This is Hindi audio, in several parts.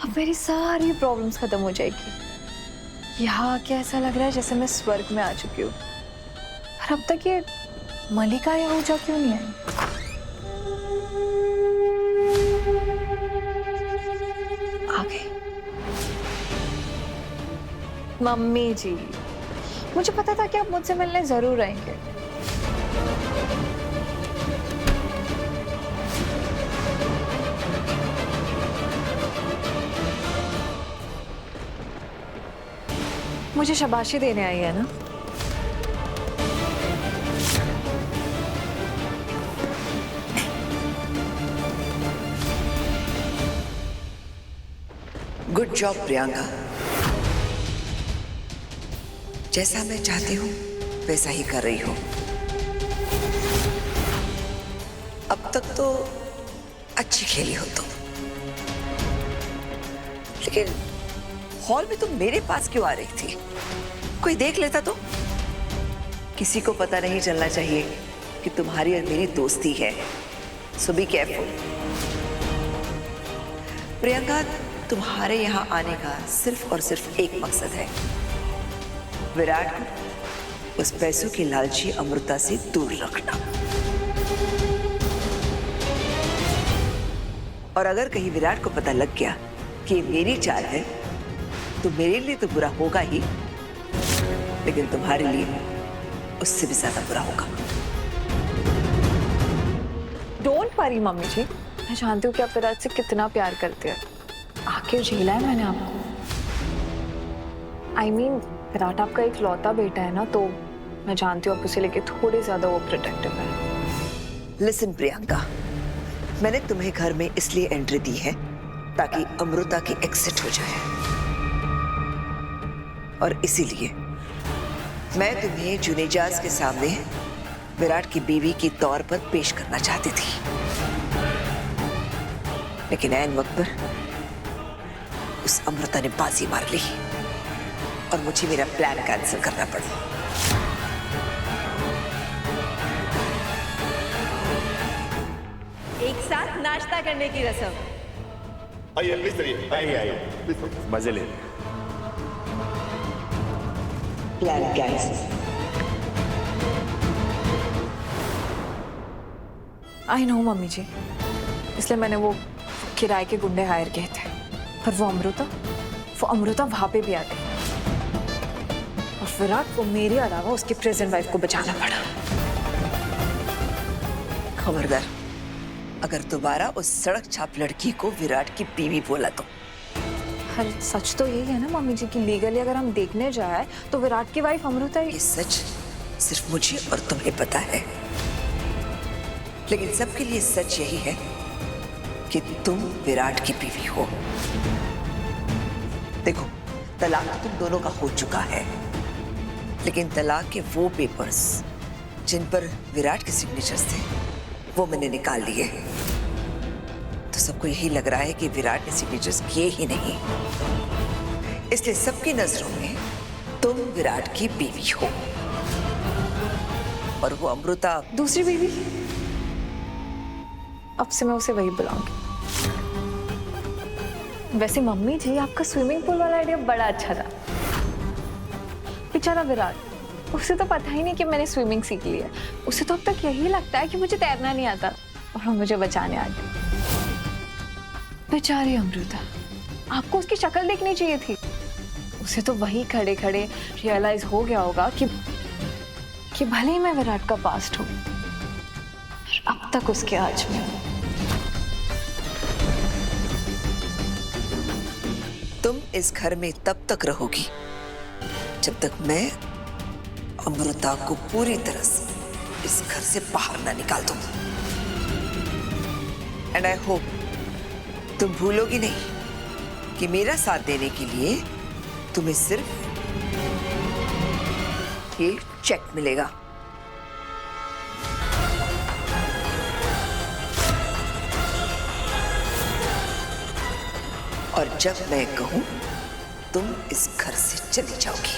अब मेरी सारी प्रॉब्लम्स खत्म हो जाएगी। यहाँ आके ऐसा लग रहा है जैसे मैं स्वर्ग में आ चुकी हूँ। पर अब तक ये मलिका या ऊजा क्यों नहीं आई? आ गई मम्मी जी। मुझे पता था कि आप मुझसे मिलने जरूर आएंगे। मुझे शाबाशी देने आई है ना? Good job Priyanka. जैसा मैं चाहती हूँ वैसा ही कर रही हो। अब तक तो अच्छी खेली हो तुम, लेकिन हॉल में तुम मेरे पास क्यों आ रही थी? कोई देख लेता तो? किसी को पता नहीं चलना चाहिए कि तुम्हारी और मेरी दोस्ती है। सो बी केयरफुल। प्रियंका, तुम्हारे यहाँ आने का सिर्फ और सिर्फ एक मकसद है, विराट को उस पैसों की लालची अमृता से दूर रखना। और अगर कहीं विराट को पता लग गया कि ये मेरी चाल है तो मेरे लिए तो बुरा होगा ही, लेकिन तुम्हारे लिए उससे भी ज्यादा बुरा होगा। डोंट वरी मम्मी जी, मैं जानती हूँ कि आप विराट से कितना प्यार करते हैं। आखिर झेला है मैंने आपको। I mean, विराट आपका एक लौता बेटा है ना, तो मैं जानती हूँ आप उसे लेके थोड़े ज्यादा वो प्रोटेक्टिव है। लिसन प्रियंका, मैंने तुम्हें घर में इसलिए एंट्री दी है ताकि अमृता की एग्जिट हो जाए, और इसीलिए मैं तुम्हें जुनेजाज के सामने विराट की बीवी के तौर पर पेश करना चाहती थी, लेकिन ऐन वक्त पर उस अमृता ने बाजी मार ली और मुझे मेरा प्लान कैंसिल करना पड़ा। एक साथ नाश्ता करने की रस्म। आइए प्लीज करिए, आइए मजे ले। Plan cancel. I know mummy ji, इसलिए मैंने वो किराए के गुंडे हायर किए थे। पर वो अमृता वहां पे भी आ गई, और विराट को मेरे अलावा उसकी प्रेजेंट वाइफ को बचाना पड़ा। खबरदार, अगर दोबारा उस सड़क छाप लड़की को विराट की बीवी बोला तो। हर सच तो यही है ना मम्मी जी कि लीगली अगर हम देखने जाए तो विराट की वाइफ अमृता ही। ये सच सिर्फ मुझे और तुम्हें पता है, लेकिन सबके लिए सच यही है कि तुम विराट की बीवी हो। देखो, तलाक तो तुम दोनों का हो चुका है, लेकिन तलाक के वो पेपर्स जिन पर विराट के सिग्नेचर्स थे वो मैंने निकाल लिए। तो सबको यही लग रहा है कि विराट ने सिग्नेचर्स किए ही नहीं, इसलिए सबकी नजरों में तुम विराट की बीवी हो और वो अमृता दूसरी बीवी। अब से मैं उसे वही बुलाऊंगी। वैसे मम्मी जी, आपका स्विमिंग पूल वाला आइडिया बड़ा अच्छा था। बेचारा विराट, उसे तो पता ही नहीं कि मैंने स्विमिंग सीख ली है। उसे तो अब तक यही लगता है कि मुझे तैरना नहीं आता, और वो मुझे बचाने आ गया। बेचारी अमृता, आपको उसकी शक्ल देखनी चाहिए थी। उसे तो वही खड़े खड़े रियलाइज हो गया होगा कि भले ही मैं विराट का पास्ट हूं, अब तक उसके आज में हूं। तुम इस घर में तब तक रहोगी जब तक मैं अमृता को पूरी तरह से इस घर से बाहर ना निकाल दूं। एंड आई होप तुम भूलोगी नहीं कि मेरा साथ देने के लिए तुम्हें सिर्फ ये चेक मिलेगा। और जब मैं कहूं तुम इस घर से चली जाओगी।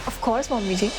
Of course mummy ji.